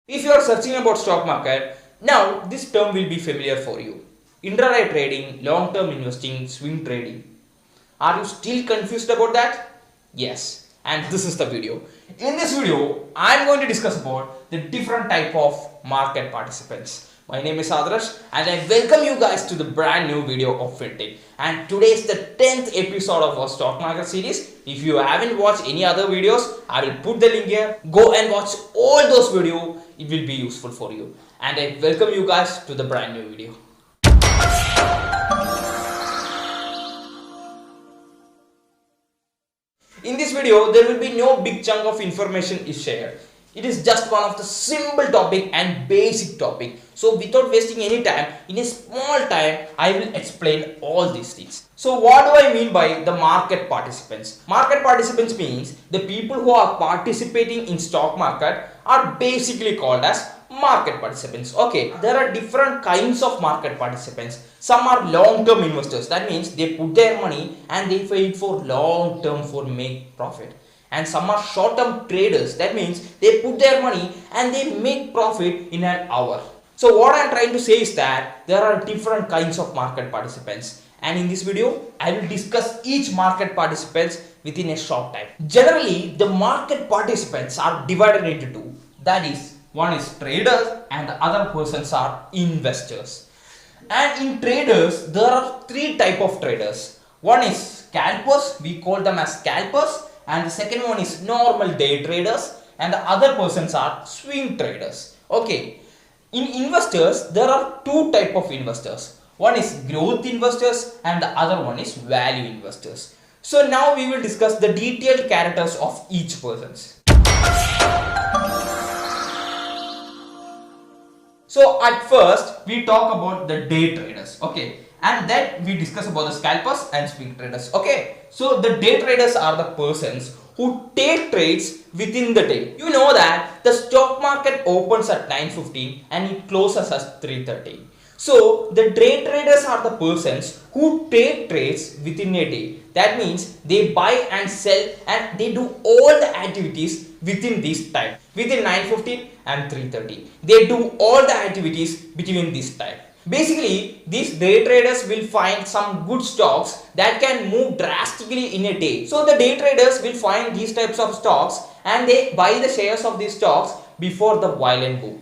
If you are searching about stock market, now this term will be familiar for you. Intraday trading, long-term investing, swing trading. Are you still confused about that? Yes, and this is the video. In this video, I am going to discuss about the different type of market participants. My name is Adarsh and I welcome you guys to the brand new video of FinTech. And today is the 10th episode of our stock market series. If you haven't watched any other videos, I will put the link here. Go and watch all those videos. It will be useful for you. And I welcome you guys to the brand new video. In this video, there will be no big chunk of information is shared. It is just one of the simple topic and basic topic. So without wasting any time, in a small time, I will explain all these things. So what do I mean by the market participants? Market participants means the people who are participating in stock market are basically called as market participants. Okay, there are different kinds of market participants. Some are long-term investors. That means they put their money and they wait for long-term for make profit. And some are short-term traders. That means they put their money and they make profit in an hour. So what I am trying to say is that there are different kinds of market participants. And in this video, I will discuss each market participants within a short time. Generally, the market participants are divided into two. That is, one is traders and the other persons are investors. And in traders, there are three types of traders. One is scalpers, we call them as scalpers. And the second one is normal day traders. And the other persons are swing traders. Okay. In investors, there are two types of investors. One is growth investors and the other one is value investors. So now we will discuss the detailed characters of each person. So at first we talk about the day traders, okay, and then we discuss about the scalpers and swing traders, okay. So the day traders are the persons who take trades within the day. You know that the stock market opens at 9:15 and it closes at 3:30. So the day traders are the persons who take trades within a day. That means they buy and sell and they do all the activities within this time, within 9:15 and 3:30. They do all the activities between this time. Basically, these day traders will find some good stocks that can move drastically in a day. So the day traders will find these types of stocks and they buy the shares of these stocks before the violent move.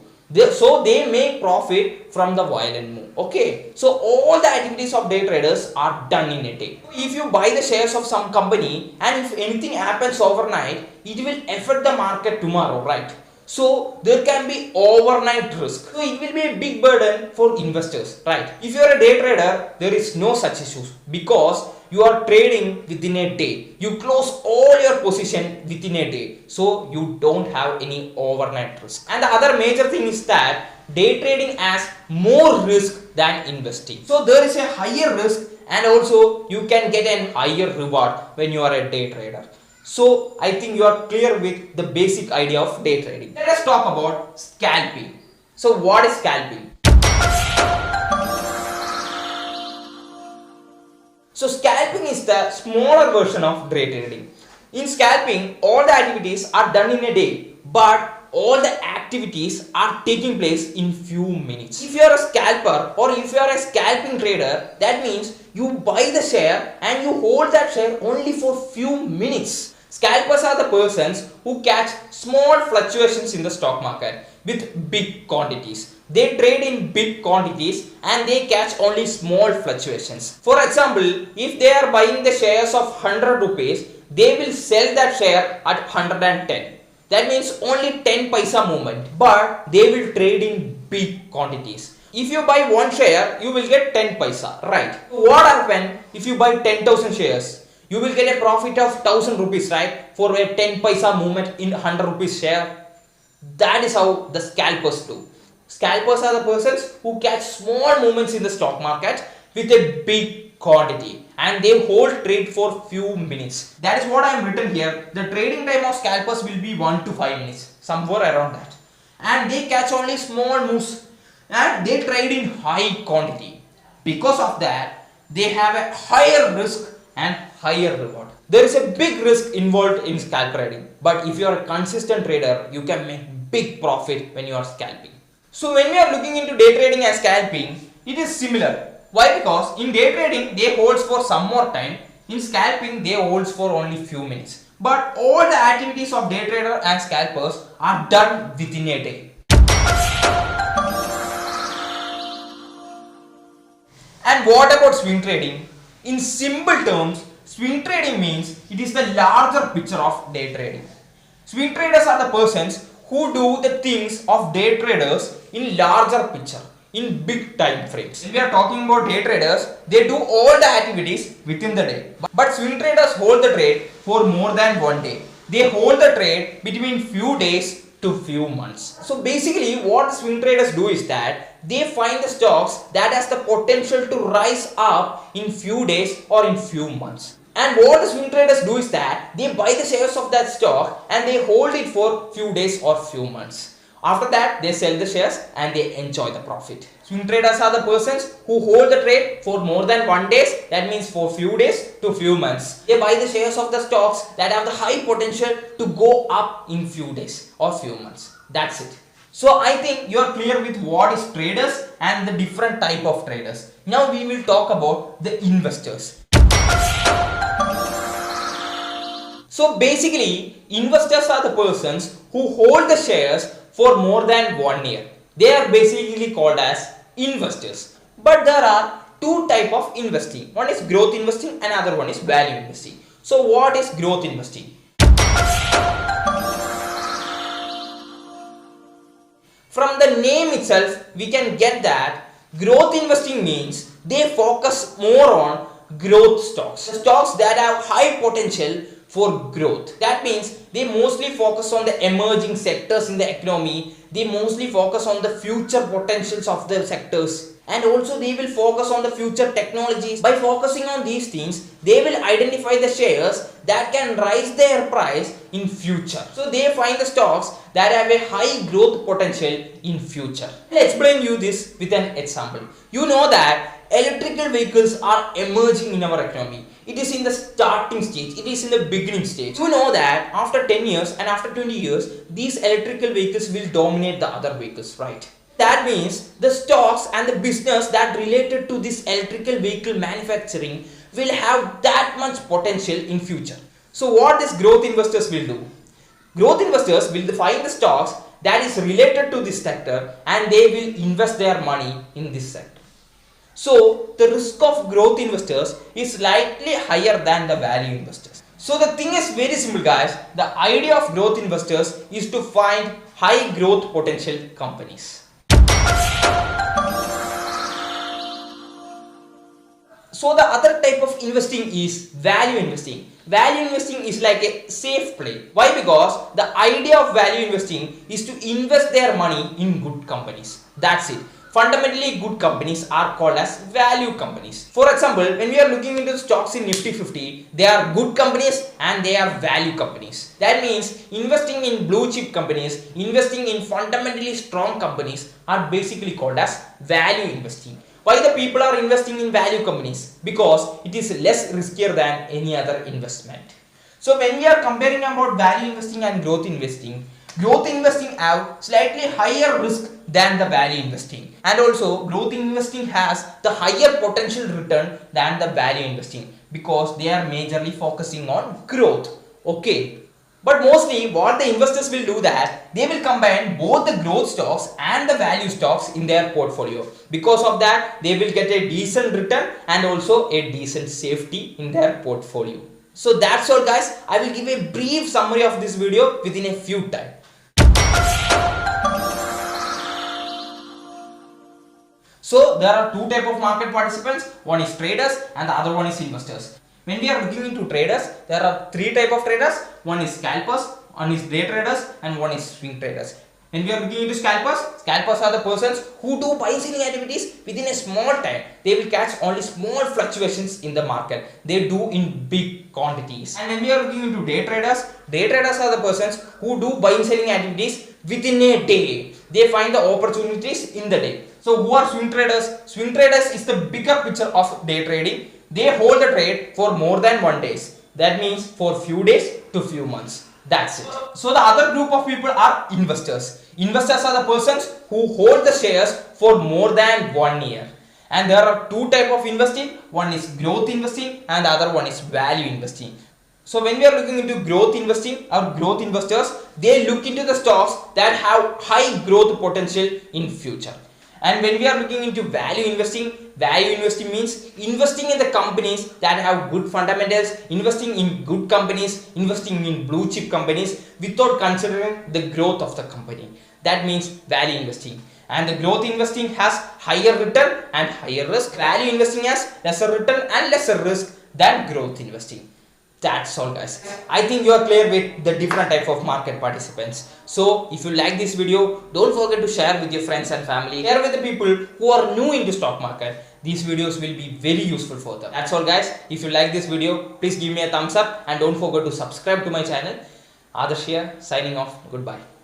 So they make profit from the violent move. Okay, so all the activities of day traders are done in a day. If you buy the shares of some company and if anything happens overnight, it will affect the market tomorrow, right? So there can be overnight risk. So it will be a big burden for investors, right? If you are a day trader, there is no such issues because you are trading within a day. You close all your position within a day. So you don't have any overnight risk. And the other major thing is that day trading has more risk than investing. So there is a higher risk and also you can get a higher reward when you are a day trader. So I think you are clear with the basic idea of day trading. Let us talk about scalping. So what is scalping? So scalping is the smaller version of day trading. In scalping, all the activities are done in a day, but all the activities are taking place in few minutes. If you are a scalper or if you are a scalping trader, that means you buy the share and you hold that share only for few minutes. Scalpers are the persons who catch small fluctuations in the stock market with big quantities. They trade in big quantities and they catch only small fluctuations. For example, if they are buying the shares of 100 rupees, they will sell that share at 110. That means only 10 paisa movement, but they will trade in big quantities. If you buy one share, you will get 10 paisa, right? What happens if you buy 10,000 shares? You will get a profit of 1000 rupees, right? For a 10 paisa movement in 100 rupees share. That is how the scalpers do. Scalpers are the persons who catch small movements in the stock market with a big quantity and they hold trade for few minutes. That is what I am written here. The trading time of scalpers will be 1 to 5 minutes, somewhere around that. And they catch only small moves and they trade in high quantity. Because of that, they have a higher risk and higher reward. There is a big risk involved in scalp trading, but if you are a consistent trader, you can make big profit when you are scalping. So when we are looking into day trading and scalping, it is similar. Why? Because in day trading they holds for some more time, in scalping they holds for only few minutes. But all the activities of day trader and scalpers are done within a day. And what about swing trading? In simple terms, swing trading means it is the larger picture of day trading. Swing traders are the persons who do the things of day traders in larger picture, in big time frames. When we are talking about day traders, they do all the activities within the day. But swing traders hold the trade for more than one day. They hold the trade between few days to few months. So basically what swing traders do is that they find the stocks that has the potential to rise up in few days or in few months. And what the swing traders do is that they buy the shares of that stock and they hold it for few days or few months. After that, they sell the shares and they enjoy the profit. Swing traders are the persons who hold the trade for more than one day, that means for few days to few months. They buy the shares of the stocks that have the high potential to go up in few days or few months. That's it. So I think you are clear with what is traders and the different type of traders. Now we will talk about the investors. So basically, investors are the persons who hold the shares for more than 1 year. They are basically called as investors. But there are two types of investing. One is growth investing and another one is value investing. So what is growth investing? From the name itself, we can get that growth investing means they focus more on growth stocks. Stocks that have high potential for growth. That means they mostly focus on the emerging sectors in the economy. They mostly focus on the future potentials of the sectors. And also they will focus on the future technologies. By focusing on these things, they will identify the shares that can rise their price in future. So they find the stocks that have a high growth potential in future. I'll explain you this with an example. You know that electrical vehicles are emerging in our economy. It is in the starting stage. It is in the beginning stage. You know that after 10 years and after 20 years, these electrical vehicles will dominate the other vehicles, right? That means the stocks and the business that related to this electrical vehicle manufacturing will have that much potential in future. So what these growth investors will do? Growth investors will find the stocks that is related to this sector and they will invest their money in this sector. So the risk of growth investors is slightly higher than the value investors. So the thing is very simple, guys. The idea of growth investors is to find high growth potential companies. So the other type of investing is value investing. Value investing is like a safe play. Why? Because the idea of value investing is to invest their money in good companies. That's it. Fundamentally, good companies are called as value companies. For example, when we are looking into the stocks in Nifty 50, they are good companies and they are value companies. That means investing in blue chip companies, investing in fundamentally strong companies are basically called as value investing. Why the people are investing in value companies? Because it is less riskier than any other investment. So when we are comparing about value investing and growth investing have slightly higher risk than the value investing, and also growth investing has the higher potential return than the value investing because they are majorly focusing on growth. Okay, but mostly what the investors will do that they will combine both the growth stocks and the value stocks in their portfolio. Because of that, they will get a decent return and also a decent safety in their portfolio. So that's all, guys. I will give a brief summary of this video within a few time. So there are two type of market participants. One is traders and the other one is investors. When we are looking into traders, there are three type of traders. One is scalpers, one is day traders, and one is swing traders. When we are looking into scalpers are the persons who do buy selling activities within a small time. They will catch only small fluctuations in the market. They do in big quantities. And when we are looking into day traders are the persons who do buying selling activities within a day. They find the opportunities in the day. So who are swing traders? Swing traders is the bigger picture of day trading. They hold the trade for more than 1 day. That means for few days to few months. That's it. So the other group of people are investors. Investors are the persons who hold the shares for more than 1 year. And there are two type of investing. One is growth investing and the other one is value investing. So when we are looking into growth investing or growth investors, they look into the stocks that have high growth potential in future. And when we are looking into value investing means investing in the companies that have good fundamentals, investing in good companies, investing in blue chip companies without considering the growth of the company. That means value investing. And the growth investing has higher return and higher risk. Value investing has lesser return and lesser risk than growth investing. That's all guys. I think you are clear with the different type of market participants. So if you like this video, don't forget to share with your friends and family. Share with the people who are new into stock market. These videos will be very useful for them. That's all guys. If you like this video, please give me a thumbs up and don't forget to subscribe to my channel. Adarsh here, signing off. Goodbye.